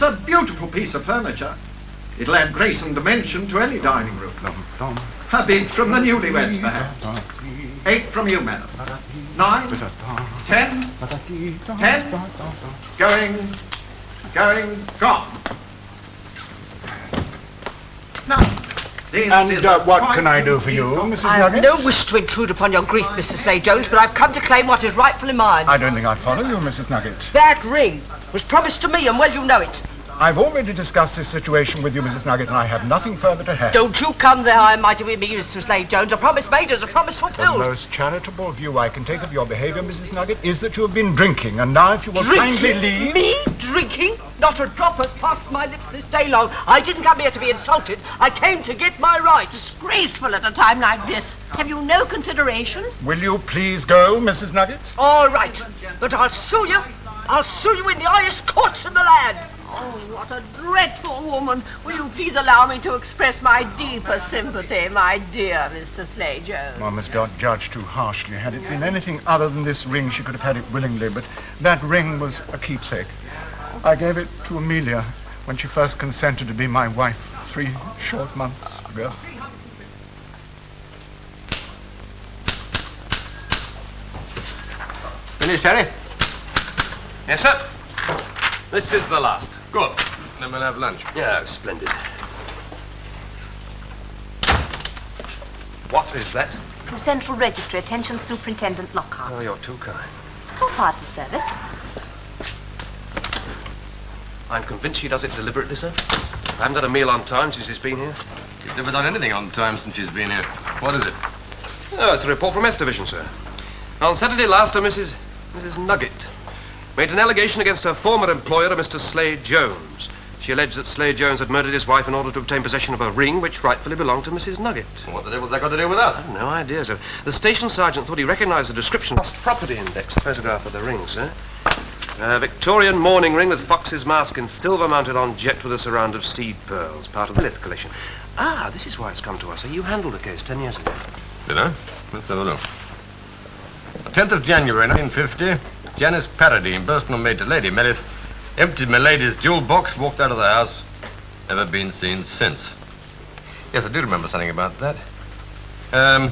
a beautiful piece of furniture. It'll add grace and dimension to any dining room. A bid from the newlyweds, perhaps. 8 from you, madam. 9, 10, 10, going, gone. Now, and what can I do for you, Mrs. I have Nugget? no wish to intrude upon your grief, Mr. Slade-Jones, but I've come to claim what is rightfully mine. I don't think I follow you, Mrs. Nugget. That ring was promised to me, and well, you know it. I've already discussed this situation with you, Mrs. Nugget, and I have nothing further to add. Don't you come there high and mighty with me, Mr. Slade-Jones. A promise made is a promise The fulfilled. most charitable view I can take of your behavior, Mrs. Nugget, is that you have been drinking, and now if you will kindly leave... Me? Drinking? Not a drop has passed my lips this day long. I didn't come here to be insulted. I came to get my rights. Disgraceful at a time like this. Have you no consideration? Will you please go, Mrs. Nugget? All right, but I'll sue you. I'll sue you in the highest courts in the land. Oh, what a dreadful woman. Will you please allow me to express my deepest sympathy, my dear Mr. Slade-Jones? One must not judge too harshly. Had it been anything other than this ring, she could have had it willingly, but that ring was a keepsake. I gave it to Amelia when she first consented to be my wife 3 short months ago. Finished, Harry? Yes, sir. This is the last. Good. Then we'll have lunch. Yeah, splendid. What is that? From Central Registry, attention Superintendent Lockhart. Oh, you're too kind. It's all part of the service. I'm convinced she does it deliberately, sir. I haven't had a meal on time since she's been here. She's never done anything on time since she's been here. What is it? Oh, it's a report from S Division, sir. On Saturday last, Mrs. Nugget made an allegation against her former employer, Mr. Slade-Jones. She alleged that Slade-Jones had murdered his wife in order to obtain possession of a ring which rightfully belonged to Mrs. Nugget. What the devil's that got to do with us? I've no idea, sir. The station sergeant thought he recognized the description. Lost property index, the photograph of the ring, sir. A Victorian mourning ring with fox's mask in silver mounted on jet with a surround of seed pearls, part of the Lith collection. Ah, this is why it's come to us, sir. You handled the case 10 years ago. Did I? Let's have a look. The 10th of January, 1950, Janice Paradine, personal maid to Lady Meredith, emptied my lady's jewel box, walked out of the house. Never been seen since. Yes, I do remember something about that. There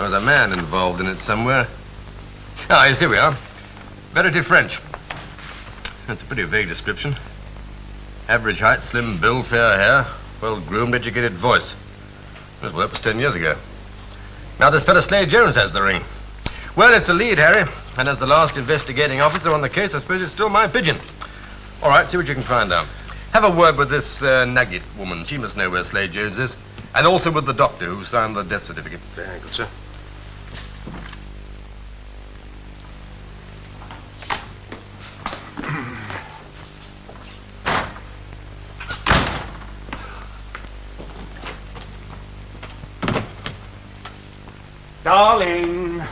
was a man involved in it somewhere. Ah, yes, here we are. Verity French. That's a pretty vague description. Average height, slim build, fair hair, well-groomed, educated voice. Well, that was 10 years ago. Now this fellow Slade-Jones has the ring. Well, it's a lead, Harry. And as the last investigating officer on the case, I suppose it's still my pigeon. All right, see what you can find out. Have a word with this Nugget woman. She must know where Slade-Jones is. And also with the doctor who signed the death certificate. Very good, sir. Darling.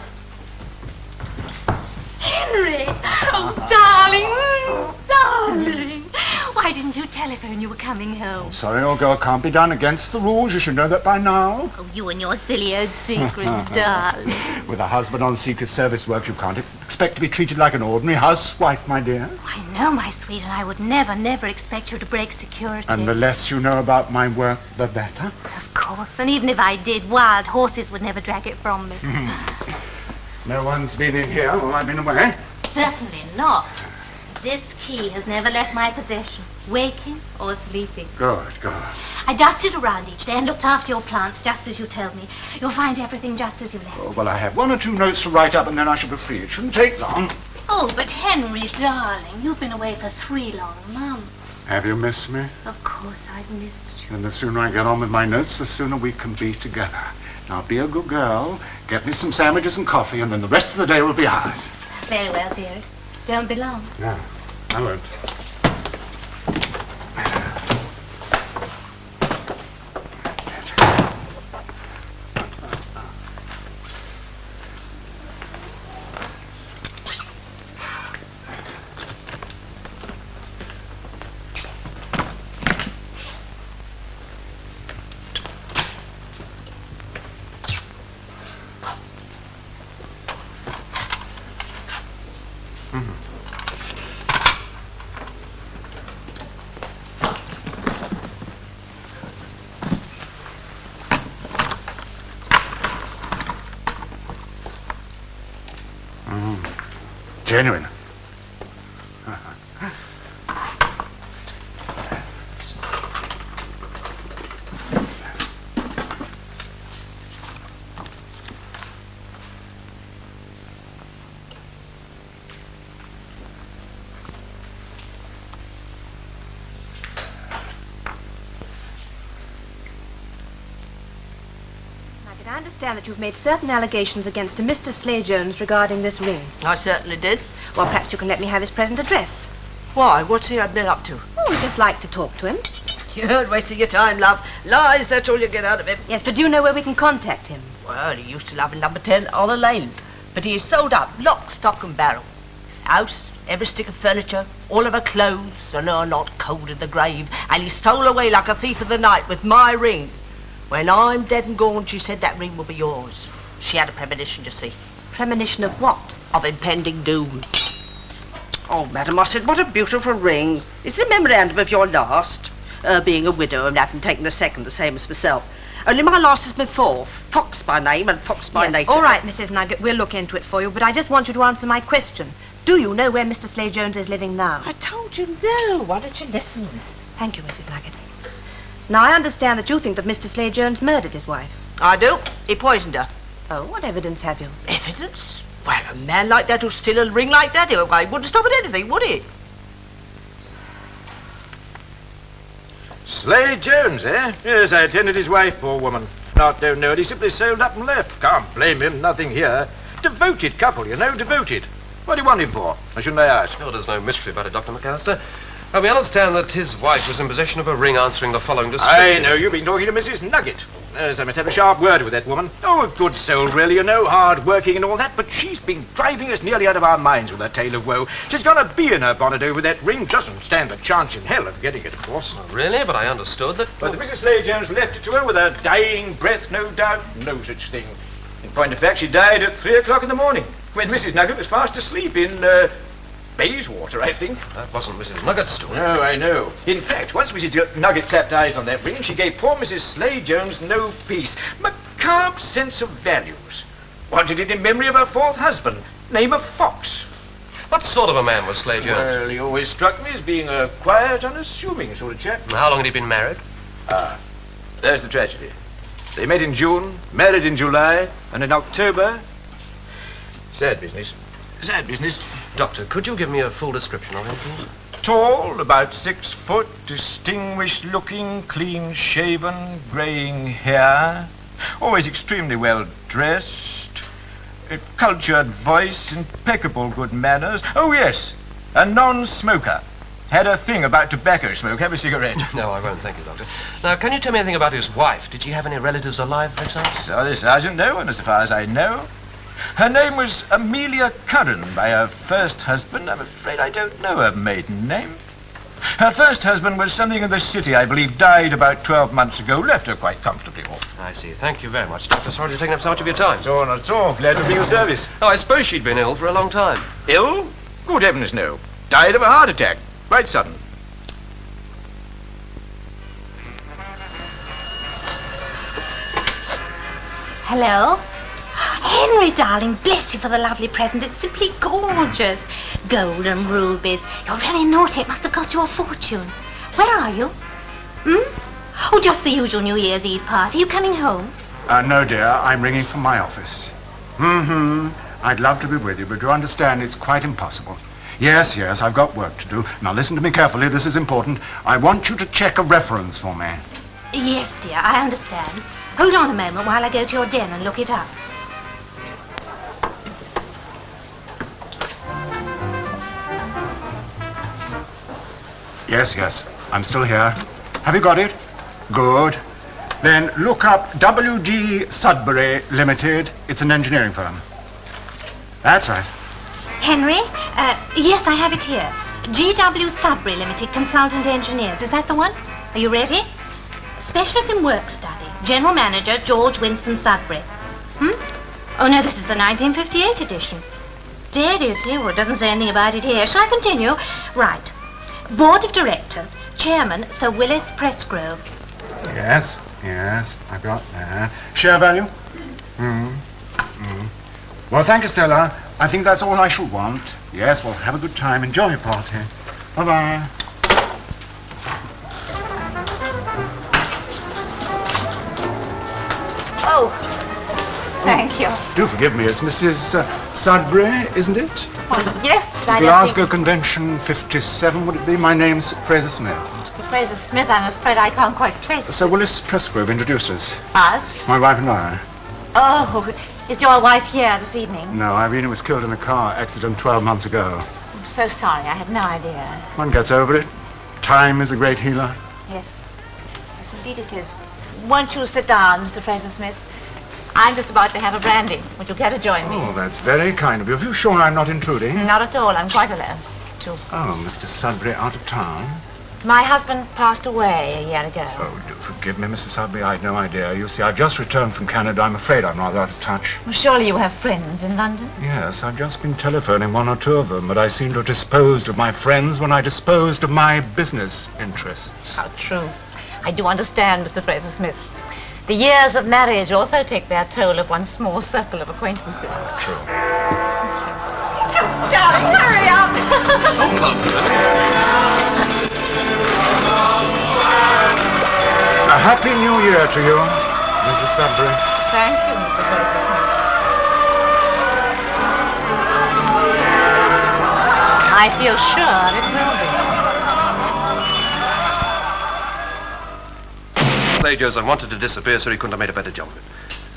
Henry! Oh, darling! Darling! Why didn't you telephone you were coming home? Sorry, old girl, can't be done against the rules. You should know that by now. Oh, you and your silly old secrets, darling. With a husband on Secret Service work, you can't expect to be treated like an ordinary housewife, my dear. Oh, I know, my sweet, and I would never expect you to break security. And the less you know about my work, the better. Of course, and even if I did, wild horses would never drag it from me. No one's been in here while I've been away. Certainly not. This key has never left my possession, waking or sleeping. Good. I dusted around each day and looked after your plants, just as you told me. You'll find everything just as you left. Oh, well, I have 1 or 2 notes to write up, and then I shall be free. It shouldn't take long. Oh, but Henry, darling, you've been away for 3 long months. Have you missed me? Of course I've missed you. And the sooner I get on with my notes, the sooner we can be together. Now, be a good girl, get me some sandwiches and coffee, and then the rest of the day will be ours. Very well, dearest. Don't be long. No, I won't. Genuine. I understand that you've made certain allegations against a Mr. Slade-Jones regarding this ring. I certainly did. Well, perhaps you can let me have his present address. Why? What's he been up to? Oh, we'd just like to talk to him. You're wasting your time, love. Lies, that's all you get out of him. Yes, but do you know where we can contact him? Well, he used to live in number 10 on the lane. But he is sold up, lock, stock and barrel. House, every stick of furniture, all of her clothes, and her not cold in the grave. And he stole away like a thief of the night with my ring. When I'm dead and gone, she said that ring will be yours. She had a premonition, you see. Premonition of what? Of impending doom. Oh, madam, I said, what a beautiful ring. It's a memorandum of your last. Being a widow and having taken a second, the same as myself. Only my last is my fourth. Fox by name and Fox by nature. All right, Mrs. Nugget, we'll look into it for you, but I just want you to answer my question. Do you know where Mr. Slade-Jones is living now? I told you no. Why don't you listen? Thank you, Mrs. Nugget. Now, I understand that you think that Mr. Slade-Jones murdered his wife. I do. He poisoned her. Oh, what evidence have you? Evidence? Well, a man like that who'll steal a ring like that, he wouldn't stop at anything, would he? Slade-Jones, eh? Yes, I attended his wife, poor woman. Don't know it. He simply sold up and left. Can't blame him. Nothing here. Devoted couple, you know, devoted. What do you want him for? Or shouldn't I ask? Oh, there's no mystery about it, Dr. McAllister. We understand that his wife was in possession of a ring answering the following description. I know. You've been talking to Mrs. Nugget. Yes, I must have a sharp word with that woman. Oh, a good soul, really, you know, hard-working and all that, but she's been driving us nearly out of our minds with her tale of woe. She's got a bee in her bonnet over that ring. Doesn't stand a chance in hell of getting it, of course. Oh, really? But I understood that... But Mrs. Slade-Jones left it to her with her dying breath, no doubt. No such thing. In point of fact, she died at 3 o'clock in the morning, when Mrs. Nugget was fast asleep in, Bayswater, I think. That wasn't Mrs. Nugget's doing. No, I know. In fact, once Mrs. Nugget clapped eyes on that ring, she gave poor Mrs. Slade-Jones no peace. Macabre sense of values. Wanted it in memory of her fourth husband, name of Fox. What sort of a man was Slade-Jones? Well, he always struck me as being a quiet, unassuming sort of chap. How long had he been married? There's the tragedy. They met in June, married in July, and in October... Sad business. Sad business. Doctor, could you give me a full description of him, please? Tall, about 6 foot, distinguished looking, clean shaven, greying hair, always extremely well dressed, a cultured voice, impeccable good manners. Oh, yes, a non-smoker. Had a thing about tobacco smoke. Have a cigarette. No, I won't, thank you, Doctor. Now, can you tell me anything about his wife? Did she have any relatives alive, for example? Sorry, Sergeant, no one, as far as I know. Her name was Amelia Curran by her first husband. I'm afraid I don't know her maiden name. Her first husband was something in the city, I believe, died about 12 months ago. Left her quite comfortably off. I see. Thank you very much, Doctor. Sorry to take up so much of your time. Not at all. Glad to be of service. Oh, I suppose she'd been ill for a long time. Ill? Good heavens, no. Died of a heart attack. Quite sudden. Hello? Henry, darling, bless you for the lovely present. It's simply gorgeous. Gold and rubies. You're very naughty. It must have cost you a fortune. Where are you? Oh, just the usual New Year's Eve party. Are you coming home? No, dear. I'm ringing from my office. I'd love to be with you, but you understand it's quite impossible. Yes, I've got work to do. Now, listen to me carefully. This is important. I want you to check a reference for me. Yes, dear, I understand. Hold on a moment while I go to your den and look it up. Yes. I'm still here. Have you got it? Good. Then look up W.G. Sudbury Limited. It's an engineering firm. That's right. Henry? Yes, I have it here. G.W. Sudbury Limited, Consultant Engineers. Is that the one? Are you ready? Specialist in work study. General Manager, George Winston Sudbury. Oh, no, this is the 1958 edition. Dead, is he? Well, it doesn't say anything about it here. Shall I continue? Right. Board of Directors, Chairman, Sir Willis Pressgrove. Yes, I've got that. Share value? Well, thank you, Stella. I think that's all I shall want. Yes, well, have a good time. Enjoy your party. Bye-bye. Oh, thank you. Do forgive me. It's Mrs. Sudbury, isn't it? Oh, yes, but I don't Glasgow think... Convention 57, would it be? My name's Fraser Smith. Mr. Fraser Smith, I'm afraid I can't quite place Sir Willis Presgrove introduced us. us. My wife and I. Oh, is your wife here this evening? No, Irene was killed in a car accident 12 months ago. I'm so sorry, I had no idea. One gets over it. Time is a great healer. Yes. Yes, indeed it is. Won't you sit down, Mr. Fraser Smith? I'm just about to have a brandy. Would you care to join me? Oh, that's very kind of you. Are you sure I'm not intruding? Not at all. I'm quite alone. Too. Oh, Mr. Sudbury out of town? My husband passed away a year ago. Oh, do forgive me, Mrs. Sudbury. I'd no idea. You see, I've just returned from Canada. I'm afraid I'm rather out of touch. Well, surely you have friends in London? Yes, I've just been telephoning one or two of them, but I seem to have disposed of my friends when I disposed of my business interests. How true. I do understand, Mr. Fraser Smith. The years of marriage also take their toll of one's small circle of acquaintances. True. Darling, hurry up! A happy new year to you, Mrs. Sudbury. Thank you, Mr. Fraser Smith. I feel sure it will be. Slade Joseph wanted to disappear, so he couldn't have made a better job of it.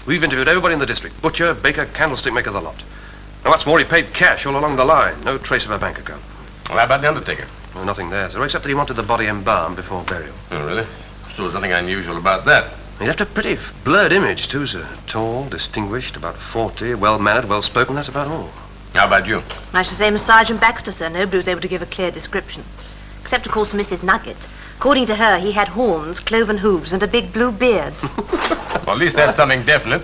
We've interviewed everybody in the district. Butcher, baker, candlestick maker, the lot. And what's more, he paid cash all along the line. No trace of a bank account. Well, how about the undertaker? Well, nothing there, sir, except that he wanted the body embalmed before burial. Oh, really? So there's nothing unusual about that. He left a pretty blurred image, too, sir. Tall, distinguished, about 40, well-mannered, well-spoken, that's about all. How about you? Much the same as Sergeant Baxter, sir. Nobody was able to give a clear description. Except, of course, Mrs. Nugget. According to her, he had horns, cloven hooves, and a big blue beard. Well, at least that's something definite.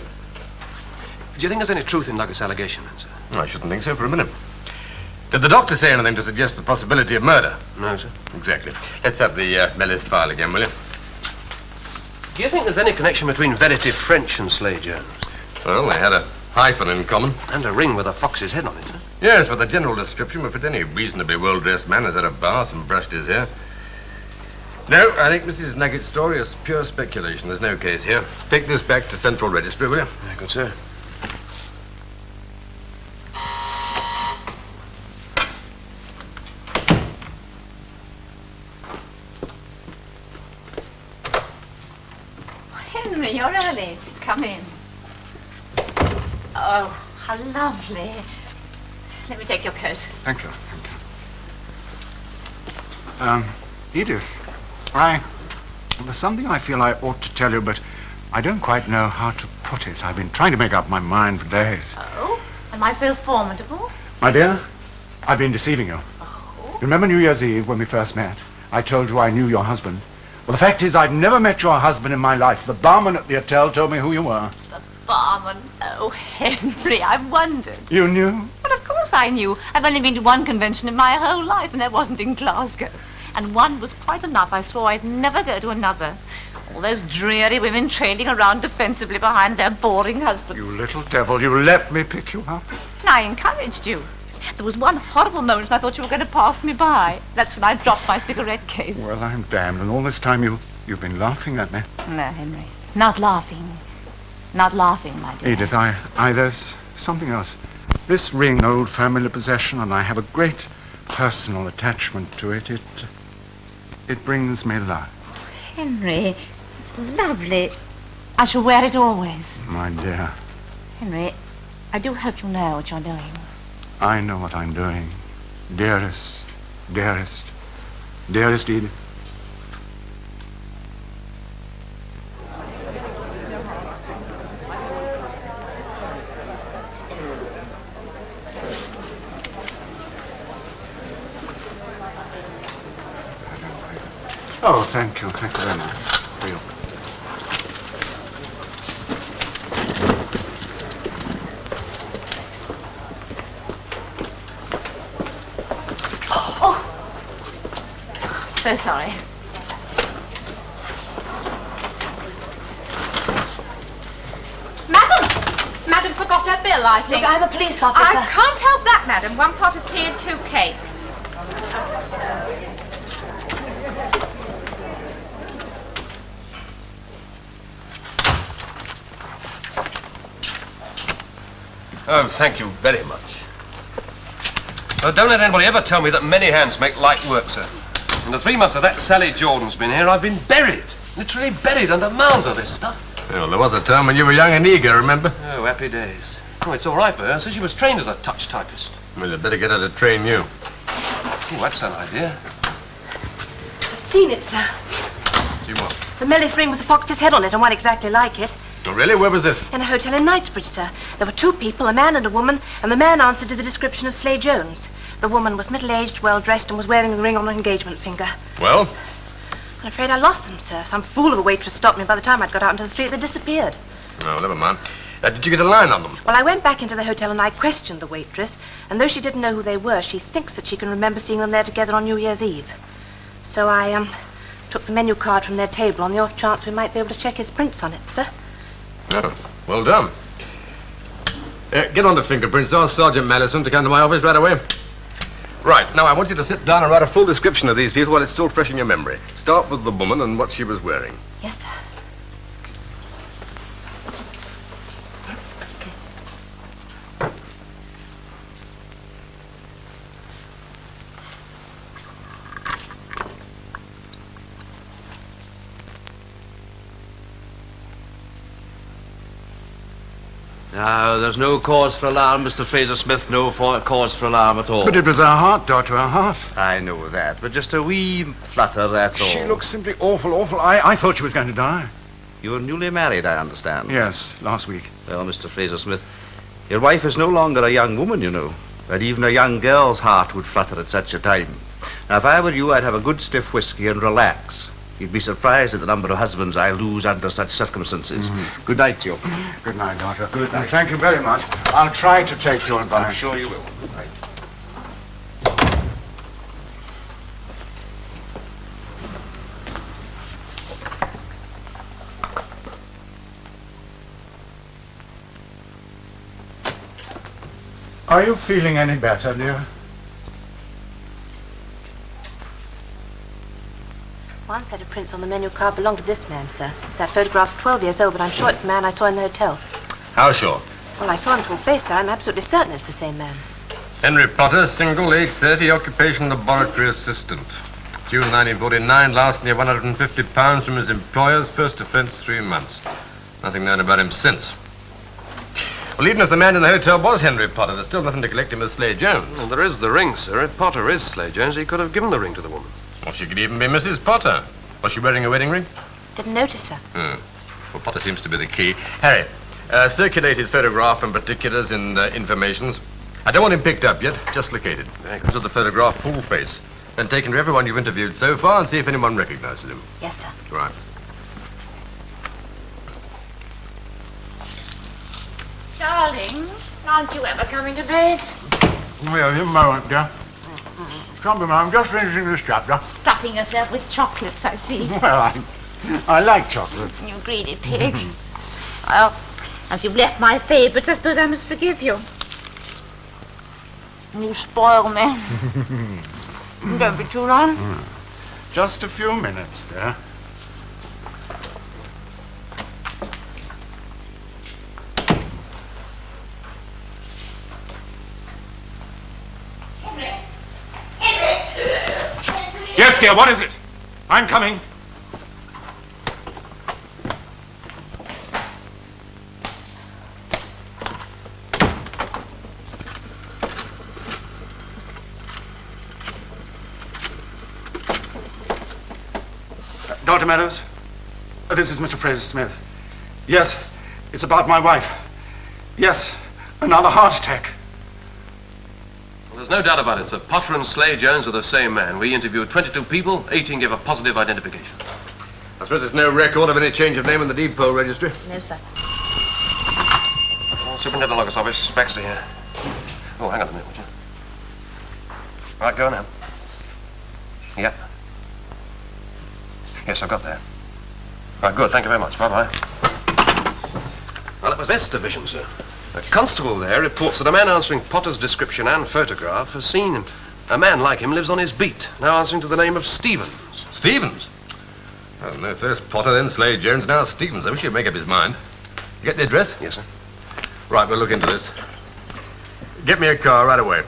Do you think there's any truth in Nugget's allegation, then, sir? I shouldn't think so for a minute. Did the doctor say anything to suggest the possibility of murder? No, sir. Exactly. Let's have the Melith file again, will you? Do you think there's any connection between Verity French and Slade Jones? Well, they had a hyphen in common. And a ring with a fox's head on it, sir? Yes, but the general description would fit any reasonably well-dressed man has had a bath and brushed his hair. No, I think Mrs. Nugget's story is pure speculation. There's no case here. Take this back to Central Registry, will you? Very good, sir. Henry, you're early. Come in. Oh, how lovely. Let me take your coat. Thank you. Edith, there's something I feel I ought to tell you, but I don't quite know how to put it. I've been trying to make up my mind for days. Oh? Am I so formidable? My dear, I've been deceiving you. Oh? Remember New Year's Eve when we first met? I told you I knew your husband. Well, the fact is I've never met your husband in my life. The barman at the hotel told me who you were. The barman? Oh, Henry, I wondered. You knew? Well, of course I knew. I've only been to one convention in my whole life, and that wasn't in Glasgow. And one was quite enough. I swore I'd never go to another. All those dreary women trailing around defensively behind their boring husbands. You little devil, you let me pick you up. And I encouraged you. There was one horrible moment when I thought you were going to pass me by. That's when I dropped my cigarette case. Well, I'm damned. And all this time you've been laughing at me. No, Henry. Not laughing. Not laughing, my dear. Edith, there's something else. This ring, old family possession, and I have a great personal attachment to it. It brings me luck. Henry, lovely. I shall wear it always. My dear. Henry, I do hope you know what you're doing. I know what I'm doing. Dearest, dearest, dearest Edith. Oh, thank you. Thank you very much. For you. Oh. So sorry. Madam, for God's a bill, I think. Look, I'm a police officer. I can't help that, madam. 1 pot of tea and 2 cakes. Oh, thank you very much. Oh, don't let anybody ever tell me that many hands make light work, sir. In the 3 months that Sally Jordan's been here, I've been buried. Literally buried under mounds of this stuff. Well, there was a time when you were young and eager, remember? Oh, happy days. Oh, it's all right for her, so she was trained as a touch typist. Well, you'd better get her to train you. Oh, that's an idea. I've seen it, sir. See what? The Mellis ring with the fox's head on it and one exactly like it. Oh, really? Where was this? In a hotel in Knightsbridge, sir. There were 2 people, a man and a woman, and the man answered to the description of Slade Jones. The woman was middle-aged, well-dressed, and was wearing the ring on her engagement finger. Well? I'm afraid I lost them, sir. Some fool of a waitress stopped me. By the time I'd got out into the street, they disappeared. Oh, never mind. Did you get a line on them? Well, I went back into the hotel and I questioned the waitress, and though she didn't know who they were, she thinks that she can remember seeing them there together on New Year's Eve. So I, took the menu card from their table on the off chance we might be able to check his prints on it, sir. Oh, well done. Get on the fingerprints, ask Sergeant Mallison to come to my office right away. Right, now I want you to sit down and write a full description of these people while it's still fresh in your memory. Start with the woman and what she was wearing. Yes, sir. No, there's no cause for alarm, Mr. Fraser-Smith. No cause for alarm at all. But it was her heart, Doctor, her heart. I know that, but just a wee flutter, that's all. She looks simply awful, awful. I thought she was going to die. You're newly married, I understand. Yes, last week. Well, Mr. Fraser-Smith, your wife is no longer a young woman, you know. And even a young girl's heart would flutter at such a time. Now, if I were you, I'd have a good stiff whiskey and relax. You'd be surprised at the number of husbands I lose under such circumstances. Mm-hmm. Good night to you. Good night, Doctor. Good night. Thank you very much. I'll try to take your advice. I'm sure you will. Good night. Are you feeling any better, dear? One set of prints on the menu card belonged to this man, sir. That photograph's 12 years old, but I'm sure it's the man I saw in the hotel. How sure? Well, I saw him full face, sir. I'm absolutely certain it's the same man. Henry Potter, single, age 30, occupation laboratory assistant. June 1949, last near £150 from his employers, first offence 3 months. Nothing known about him since. Well, even if the man in the hotel was Henry Potter, there's still nothing to connect him with Slade Jones. Well, there is the ring, sir. If Potter is Slade Jones, he could have given the ring to the woman. Well, she could even be Mrs. Potter. Was she wearing a wedding ring? Didn't notice her. Well, Potter seems to be the key. Harry, circulate his photograph and particulars in informations. I don't want him picked up yet, just located. So the photograph, full face. Then take him to everyone you've interviewed so far and see if anyone recognizes him. Yes, sir. Right. Darling, aren't you ever coming to bed? Well, a moment, dear. Trouble, I'm just finishing this chapter. Stuffing yourself with chocolates, I see. Well, I like chocolate. You greedy pig. Well, as you've left my favourites, I suppose I must forgive you. You spoil me. Don't be too long. Just a few minutes, dear. Yes, dear, what is it? I'm coming. Dr. Meadows, this is Mr. Fraser-Smith. Yes, it's about my wife. Yes, another heart attack. Well, there's no doubt about it, sir. Potter and Slade Jones are the same man. We interviewed 22 people, 18 gave a positive identification. I suppose there's no record of any change of name in the deed poll registry? No, sir. Superintendent Lockhart office, Baxter here. Oh, hang on a minute, would you? Right, go now. Yep. Yes, I've got that. Right, good, thank you very much. Bye-bye. Well, it was this division, sir. A constable there reports that a man answering Potter's description and photograph has seen him. A man like him lives on his beat, now answering to the name of Stevens. Stevens? Oh, no, first Potter, then Slade Jones, now Stevens. I wish he'd make up his mind. You get the address? Yes, sir. Right, we'll look into this. Get me a car right away.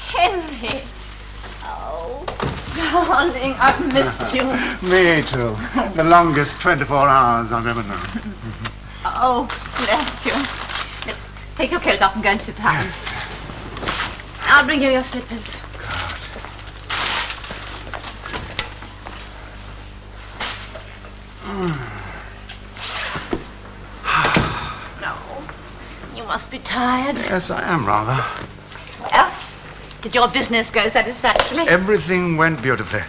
Henry. Oh, darling, I've missed you. Me too. The longest 24 hours I've ever known. Oh, bless you. Take your coat off and go and sit down. Yes. I'll bring you your slippers. No, you must be tired. Yes, I am rather. Well, did your business go satisfactorily? Everything went beautifully.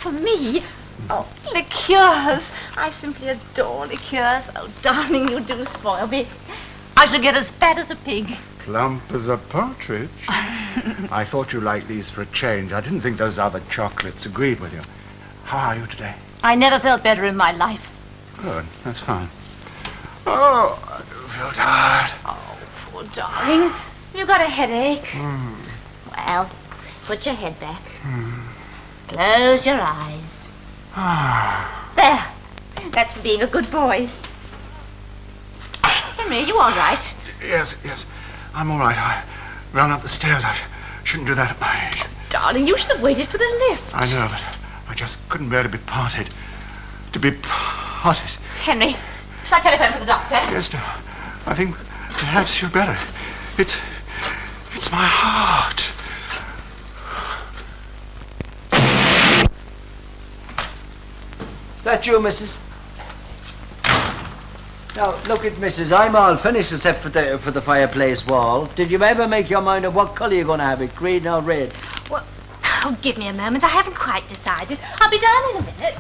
For me? Oh, liqueurs. I simply adore liqueurs. Oh, darling, you do spoil me. I shall get as fat as a pig. Plump as a partridge. I thought you liked these for a change. I didn't think those other chocolates agreed with you. How are you today? I never felt better in my life. Good, that's fine. Oh, I do feel tired. Oh, poor darling. You got a headache. Well, put your head back. Close your eyes. There. That's for being a good boy. Henry, are you all right? Yes, I'm all right. I ran up the stairs. I shouldn't do that at my age. Darling, you should have waited for the lift. I know, but I just couldn't bear to be parted. To be parted. Henry, shall I telephone for the doctor? Yes, no. I think perhaps you'd better. It's my heart. Is that you, missus? Now, look at missus. I'm all finished except for the fireplace wall. Did you ever make your mind up what colour you're going to have it, green or red? Well, oh, give me a moment. I haven't quite decided. I'll be down in a minute.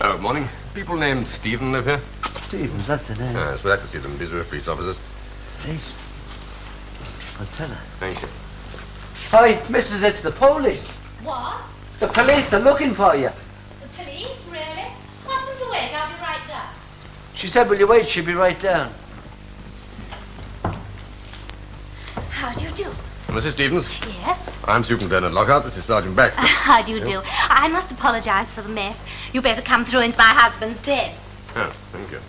Oh, morning. People named Stephen live here? Stevens, that's the name. Yes, we'd like to see them. These are police officers. Police? I'll tell her. Thank you. Hi, missus, it's the police. What? The police, they're looking for you. The police? Really? Ask them to wait. I'll be right down. She said, will you wait? She'll be right down. How do you do? Mrs. Stevens? Yes? I'm Superintendent Lockhart. This is Sergeant Baxter. How do you do? I must apologize for the mess. You better come through into my husband's den. Oh, thank you.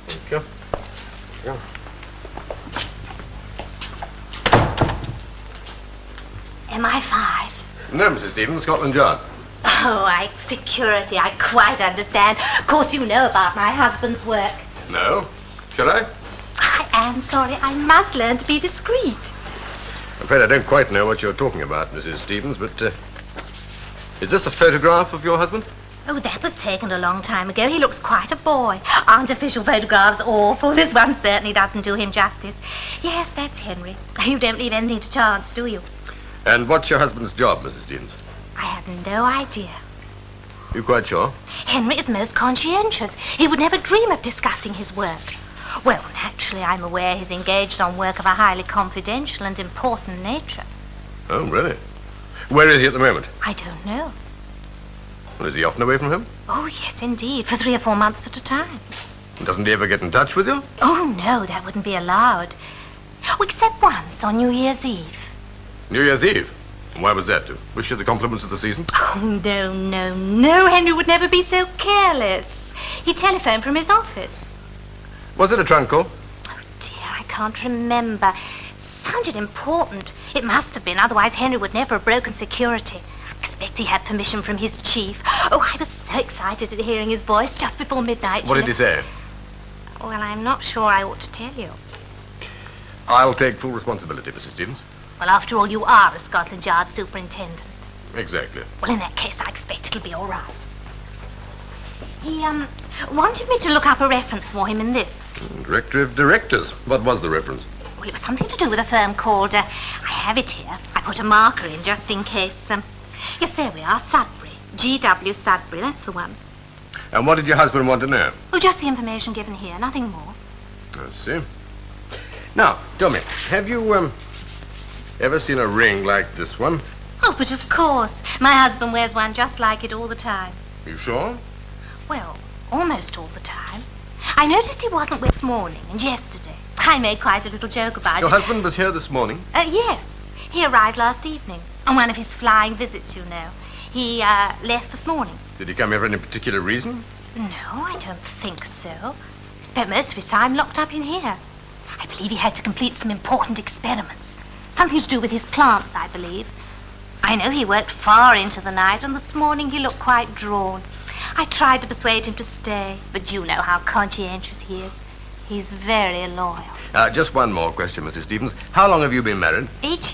Thank you. Yeah. MI5. No, Mrs. Stevens, Scotland Yard. Oh, security. I quite understand. Of course, you know about my husband's work. No? Should I? I am sorry. I must learn to be discreet. I'm afraid I don't quite know what you're talking about, Mrs. Stevens, but, is this a photograph of your husband? Oh, that was taken a long time ago. He looks quite a boy. Aren't official photographs awful? This one certainly doesn't do him justice. Yes, that's Henry. You don't leave anything to chance, do you? And what's your husband's job, Mrs. Stevens? I have no idea. You quite sure? Henry is most conscientious. He would never dream of discussing his work. Well, naturally, I'm aware he's engaged on work of a highly confidential and important nature. Oh, really? Where is he at the moment? I don't know. Well, is he often away from home? Oh, yes, indeed, for 3 or 4 months at a time. Doesn't he ever get in touch with you? Oh, no, that wouldn't be allowed. Oh, except once on New Year's Eve. New Year's Eve? Why was that? To wish you the compliments of the season? Oh, no. Henry would never be so careless. He telephoned from his office. Was it a trunk call? Oh, dear, I can't remember. It sounded important. It must have been, otherwise Henry would never have broken security. I expect he had permission from his chief. Oh, I was so excited at hearing his voice just before midnight. What did he say? Well, I'm not sure I ought to tell you. I'll take full responsibility, Mrs. Stevens. Well, after all, you are a Scotland Yard superintendent. Exactly. Well, in that case, I expect it'll be all right. He, wanted me to look up a reference for him in this. Director of Directors. What was the reference? Well, it was something to do with a firm called, I have it here. I put a marker in just in case, yes, there we are, Sudbury. G.W. Sudbury, that's the one. And what did your husband want to know? Oh, just the information given here, nothing more. I see. Now, tell me, have you, ever seen a ring like this one? Oh, but of course. My husband wears one just like it all the time. You sure? Well, almost all the time. I noticed he wasn't with this morning and yesterday. I made quite a little joke about Your it. husband was here this morning? Yes. He arrived last evening on one of his flying visits, you know. He, left this morning. Did he come here for any particular reason? No, I don't think so. He spent most of his time locked up in here. I believe he had to complete some important experiments. Something to do with his plants, I believe. I know he worked far into the night, and this morning he looked quite drawn. I tried to persuade him to stay, but you know how conscientious he is. He's very loyal. Just one more question, Mrs. Stevens. How long have you been married? 8 years.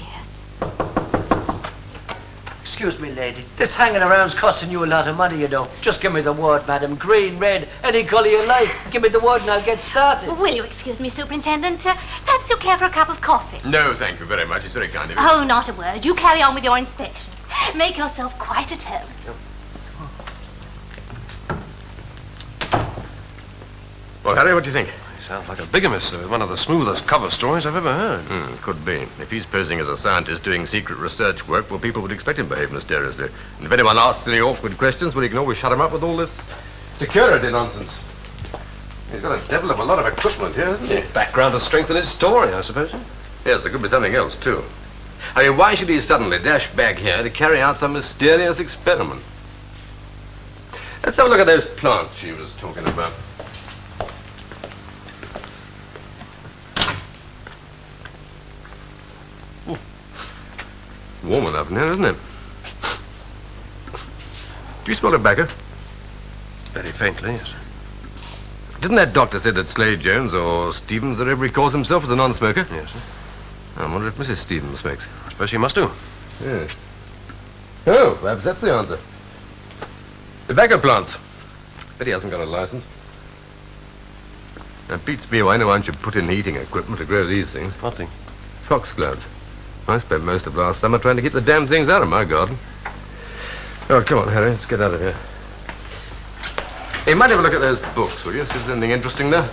Excuse me, lady. This hanging around's costing you a lot of money, you know. Just give me the word, madam. Green, red, any colour you like. Give me the word and I'll get started. Will you excuse me, Superintendent? Perhaps you'll care for a cup of coffee? No, thank you very much. It's very kind of you. Oh, not a word. You carry on with your inspection. Make yourself quite at home. Well, Harry, what do you think? He sounds like a bigamist, sir. One of the smoothest cover stories I've ever heard. Could be. If he's posing as a scientist doing secret research work, well, people would expect him to behave mysteriously. And if anyone asks any awkward questions, well, he can always shut him up with all this security nonsense. He's got to develop a lot of equipment here, hasn't he? Background to strengthen his story, I suppose. Yes, there could be something else, too. I mean, why should he suddenly dash back here to carry out some mysterious experiment? Let's have a look at those plants she was talking about. Warm enough in here, isn't it? Do you smell tobacco? Very faintly, yes. Didn't that doctor say that Slade Jones or Stevens or ever he calls himself as a non-smoker? Yes, sir. I wonder if Mrs. Stevens smokes. I suppose she must do. Yes. Oh, perhaps that's the answer. Tobacco plants. Bet he hasn't got a license. That beats me why no one should put in heating equipment to grow these things. What thing? Foxgloves. I spent most of last summer trying to get the damn things out of my garden. Oh, come on, Harry. Let's get out of here. Hey, you might have a look at those books, will you? See if there's anything interesting there.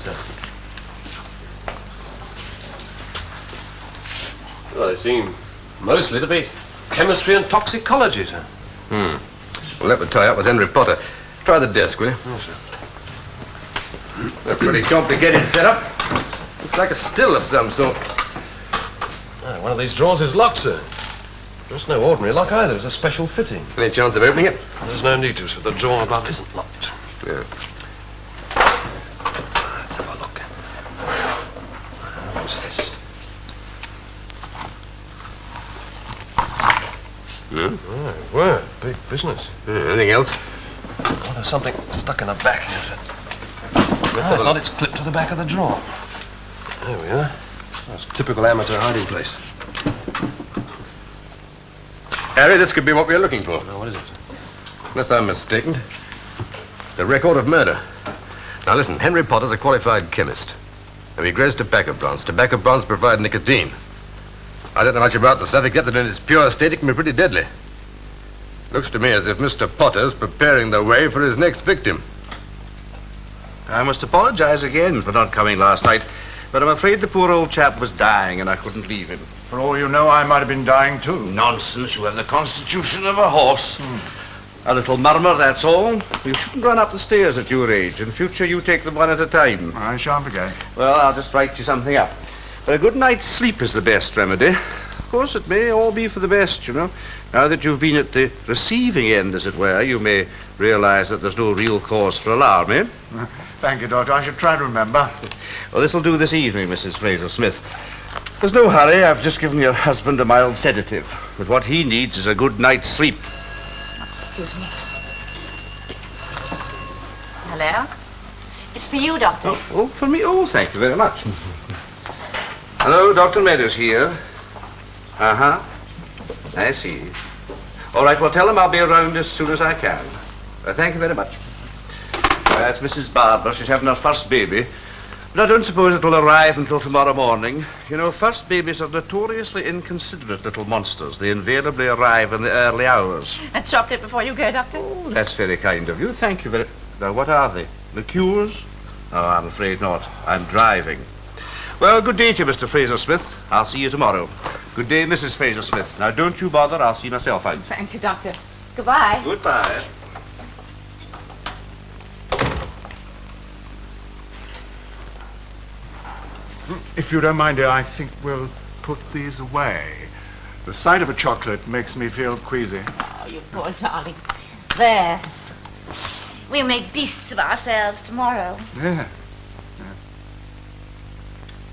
Well, they seem mostly to be chemistry and toxicology, sir. Well, that would tie up with Henry Potter. Try the desk, will you? Yes, sir. A pretty complicated setup. Looks like a still of some sort. One of these drawers is locked, sir. It's no ordinary lock either. It's a special fitting. Any chance of opening it? There's no need to, sir. The drawer above isn't locked. Yeah. Let's have a look. What's this? Oh, word. Big business. Anything else? Oh, there's something stuck in the back here, sir. No, it's not. It's clipped to the back of the drawer. There we are. That's a typical amateur hiding place. Harry, this could be what we're looking for. Now, what is it, sir? Unless I'm mistaken. It's a record of murder. Now, listen, Henry Potter's a qualified chemist. And he grows tobacco plants. Tobacco plants provide nicotine. I don't know much about the stuff, except that in its pure state it can be pretty deadly. Looks to me as if Mr. Potter's preparing the way for his next victim. I must apologize again for not coming last night, but I'm afraid the poor old chap was dying and I couldn't leave him. For all you know, I might have been dying too. Nonsense. You have the constitution of a horse. A little murmur, that's all. You shouldn't run up the stairs at your age. In future, you take them one at a time. I shan't forget. Well, I'll just write you something up. But a good night's sleep is the best remedy. Of course, it may all be for the best, you know. Now that you've been at the receiving end, as it were, you may realize that there's no real cause for alarm, eh? Thank you, Doctor. I shall try to remember. Well, this'll do this evening, Mrs. Fraser-Smith. There's no hurry. I've just given your husband a mild sedative. But what he needs is a good night's sleep. Excuse me. Hello? It's for you, Doctor. Oh, for me? Oh, thank you very much. Hello, Dr. Meadows here. Uh-huh. I see. All right, well, tell him I'll be around as soon as I can. Thank you very much. That's Mrs. Barber. She's having her first baby. But I don't suppose it'll arrive until tomorrow morning. You know, first babies are notoriously inconsiderate little monsters. They invariably arrive in the early hours. And chopped it before you go, Doctor? Oh, that's very kind of you. Thank you very... Now, what are they? Liqueurs? Oh, I'm afraid not. I'm driving. Well, good day to you, Mr. Fraser-Smith. I'll see you tomorrow. Good day, Mrs. Fraser-Smith. Now, don't you bother. I'll see myself out. Thank you, Doctor. Goodbye. Goodbye. If you don't mind, dear, I think we'll put these away. The sight of a chocolate makes me feel queasy. Oh, you poor darling. There. We'll make beasts of ourselves tomorrow. Yeah.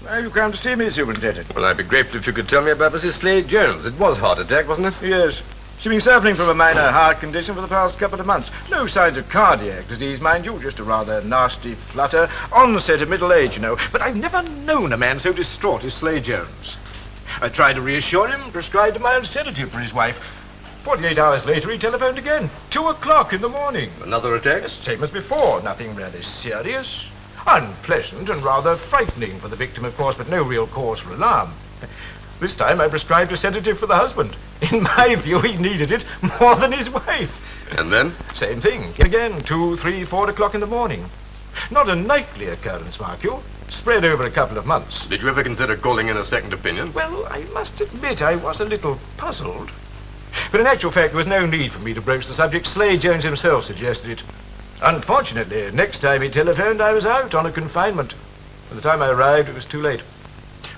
Well, you come to see me, Superintendent. Well, I'd be grateful if you could tell me about Mrs. Slade Jones. It was heart attack, wasn't it? Yes. She's been suffering from a minor heart condition for the past couple of months. No signs of cardiac disease, mind you, just a rather nasty flutter. Onset of middle age, you know. But I've never known a man so distraught as Slade Jones. I tried to reassure him, prescribed a mild sedative for his wife. 48 hours later, he telephoned again. 2 o'clock in the morning. Another attack? Same as before. Nothing really serious. Unpleasant and rather frightening for the victim, of course, but no real cause for alarm. This time I prescribed a sedative for the husband. In my view, he needed it more than his wife. And then? Same thing. Again, 2, 3, 4 o'clock in the morning. Not a nightly occurrence, mark you. Spread over a couple of months. Did you ever consider calling in a second opinion? Well, I must admit I was a little puzzled. But in actual fact, there was no need for me to broach the subject. Slade Jones himself suggested it. Unfortunately, next time he telephoned, I was out on a confinement. By the time I arrived, it was too late.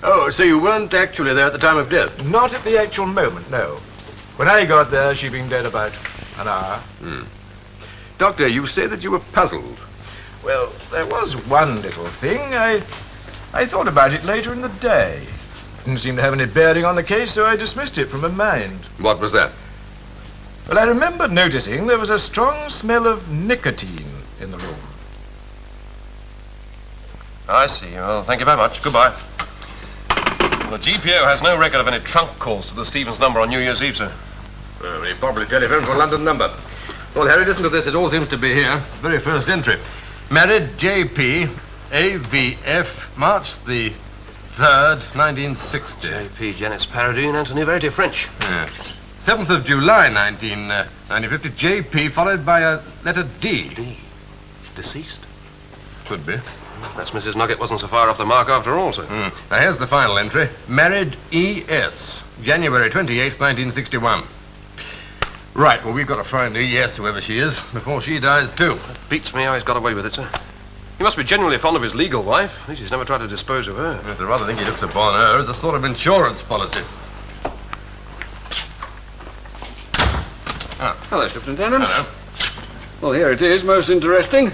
Oh, so you weren't actually there at the time of death? Not at the actual moment, no. When I got there, she'd been dead about an hour. Doctor, you say that you were puzzled. Well, there was one little thing. I thought about it later in the day. Didn't seem to have any bearing on the case, so I dismissed it from my mind. What was that? Well, I remembered noticing there was a strong smell of nicotine in the room. I see. Well, thank you very much. Goodbye. The GPO has no record of any trunk calls to the Stevens number on New Year's Eve, sir. Well, he probably telephoned for a London number. Well, Harry, listen to this. It all seems to be here. Very first entry. Married J.P. A.V.F. March the 3rd, 1960. J.P. Janice Paradine, Anthony Verity, French. Yeah. 7th of July, 1950. J.P. followed by a letter D. D. Deceased? Could be. That's Mrs. Nugget wasn't so far off the mark after all, sir. Now, here's the final entry. Married E.S. January 28th, 1961. Right, well, we've got to find E.S., whoever she is, before she dies, too. Beats me how he's got away with it, sir. He must be genuinely fond of his legal wife. At least he's never tried to dispose of her. Yes, I rather think he looks upon her as a sort of insurance policy. Hello, Superintendent. Hello. Well, here it is, most interesting.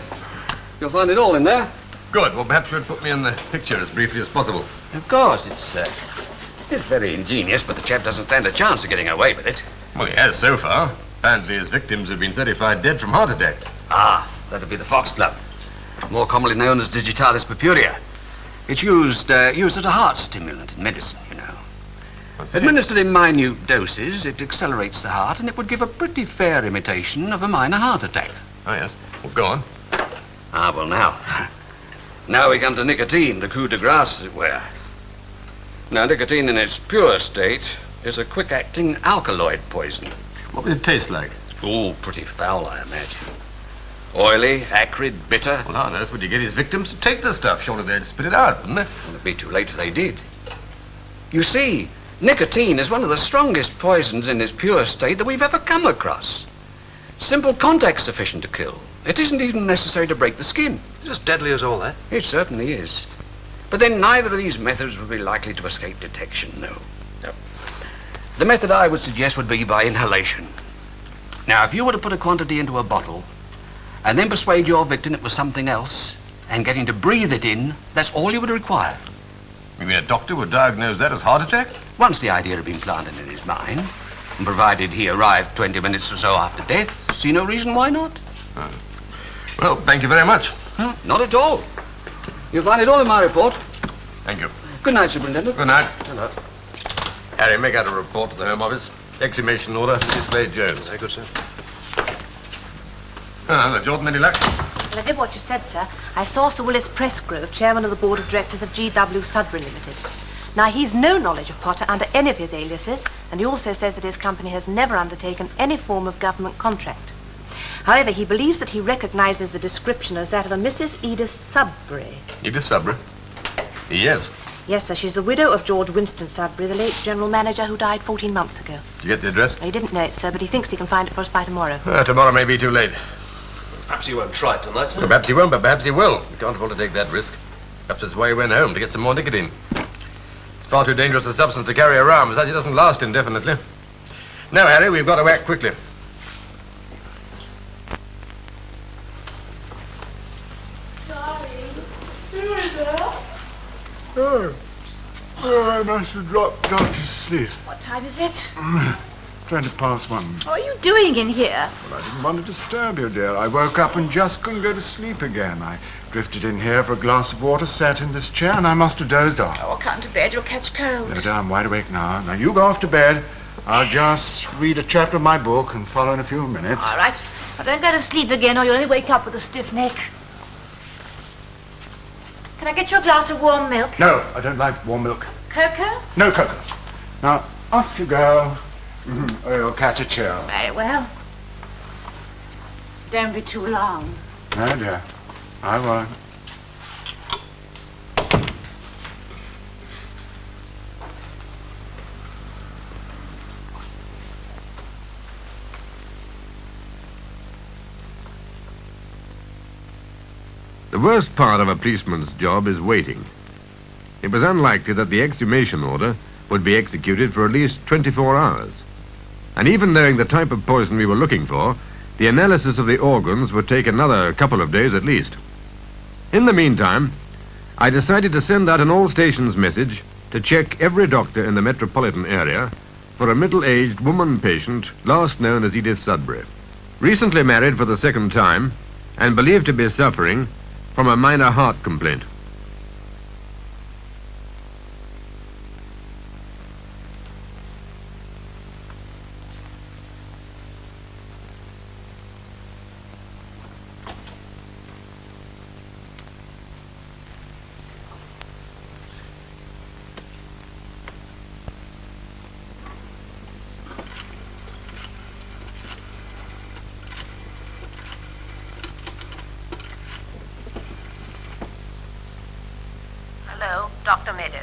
You'll find it all in there. Good. Well, perhaps you'd put me in the picture as briefly as possible. Of course, it's very ingenious, but the chap doesn't stand a chance of getting away with it. Well, he has so far. Apparently his victims have been certified dead from heart attack. Ah, that'd be the foxglove, more commonly known as digitalis purpurea. It's used as a heart stimulant in medicine, you know. Administered in minute doses, it accelerates the heart, and it would give a pretty fair imitation of a minor heart attack. Oh, yes. Well, go on. Ah, well, now. Now we come to nicotine, the coup de grace, as it were. Now, nicotine in its pure state is a quick-acting alkaloid poison. What would it taste like? Oh, pretty foul, I imagine. Oily, acrid, bitter. Well, how on earth would you get his victims to take the stuff? Surely they'd spit it out, wouldn't they? Well, it'd be too late if they did. You see, nicotine is one of the strongest poisons in its pure state that we've ever come across. Simple contact's sufficient to kill. It isn't even necessary to break the skin. It's as deadly as all that. It certainly is. But then neither of these methods would be likely to escape detection, no. The method I would suggest would be by inhalation. Now, if you were to put a quantity into a bottle and then persuade your victim it was something else and get him to breathe it in, that's all you would require. You mean a doctor would diagnose that as heart attack? Once the idea had been planted in his mind, and provided he arrived 20 minutes or so after death, see no reason why not. Well, thank you very much. Not at all. You'll find it all in my report. Thank you. Good night, Superintendent. Good night. Hello. Harry, make out a report to the Home Office. Exhumation order, Mrs. Slade Jones. Very good, sir. Jordan, any luck? Well, I did what you said, sir. I saw Sir Willis Presgrove, chairman of the board of directors of G.W. Sudbury Limited. Now, he's no knowledge of Potter under any of his aliases, and he also says that his company has never undertaken any form of government contract. However, he believes that he recognizes the description as that of a Mrs. Edith Sudbury. Edith Sudbury? Yes. Yes, sir. She's the widow of George Winston Sudbury, the late general manager who died 14 months ago. Did you get the address? He didn't know it, sir, but he thinks he can find it for us by tomorrow. Tomorrow may be too late. Perhaps you won't try it tonight, sir. Well, perhaps he won't, but perhaps he will. We can't afford to take that risk. Perhaps that's why he went home, to get some more nicotine. It's far too dangerous a substance to carry around, besides it doesn't last indefinitely. Now, Harry, we've got to act quickly. Oh, I must have dropped off to sleep. What time is it? 1:20. What are you doing in here? Well, I didn't want to disturb you, dear. I woke up and just couldn't go to sleep again. I drifted in here for a glass of water, sat in this chair, and I must have dozed off. Oh, come to bed. You'll catch cold. No, dear, I'm wide awake now. Now, you go off to bed. I'll just read a chapter of my book and follow in a few minutes. All right. But don't go to sleep again, or you'll only wake up with a stiff neck. Can I get you a glass of warm milk? No, I don't like warm milk. Cocoa? No cocoa. Now, off you go. Or you'll catch a chill. Very well. Don't be too long. No, dear. I won't. The worst part of a policeman's job is waiting. It was unlikely that the exhumation order would be executed for at least 24 hours. And even knowing the type of poison we were looking for, the analysis of the organs would take another couple of days at least. In the meantime, I decided to send out an all-stations message to check every doctor in the metropolitan area for a middle-aged woman patient last known as Edith Sudbury, recently married for the second time and believed to be suffering from a minor heart complaint. Hello, Dr. Meadows.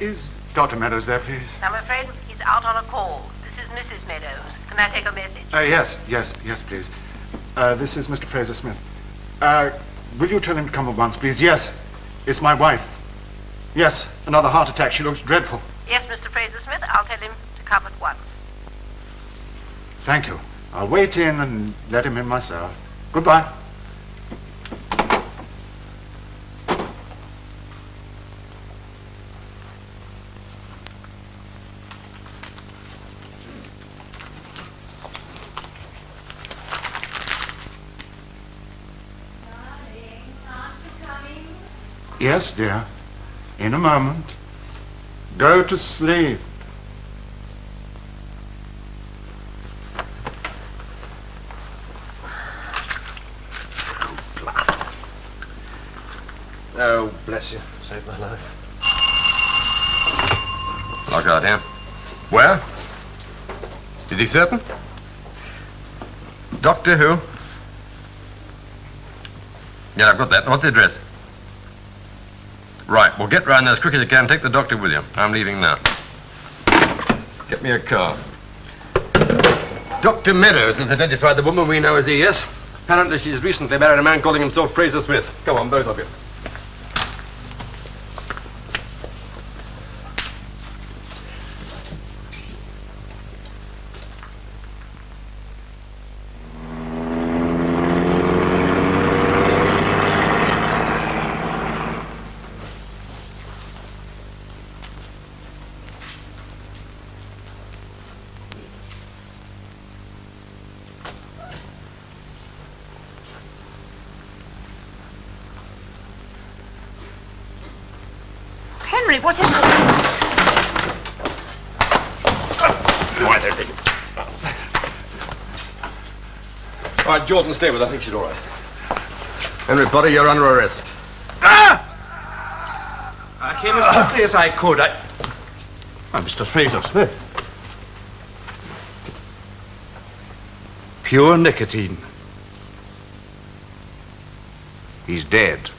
Is Dr. Meadows there, please? I'm afraid he's out on a call. This is Mrs. Meadows. Can I take a message? Yes, please. This is Mr. Fraser Smith. Will you tell him to come at once, please? Yes, it's my wife. Yes, another heart attack. She looks dreadful. Yes, Mr. Fraser Smith. I'll tell him to come at once. Thank you. I'll wait in and let him in myself. Goodbye. Yes, dear. In a moment. Go to sleep. Oh, bless you. Saved my life. Lockhart, here. Where? Is he certain? Doctor who? Yeah, I've got that. What's the address? Right, well, get round there as quick as you can. Take the doctor with you. I'm leaving now. Get me a car. Dr. Meadows has identified the woman we know as E.S. Apparently she's recently married a man calling himself Fraser Smith. Come on, both of you. Henry, what is it? Why, there, take it. All right, Jordan, stay with her. I think she's all right. Henry Potter, you're under arrest. I came as quickly as I could. Mr. Fraser Smith. Pure nicotine. He's dead.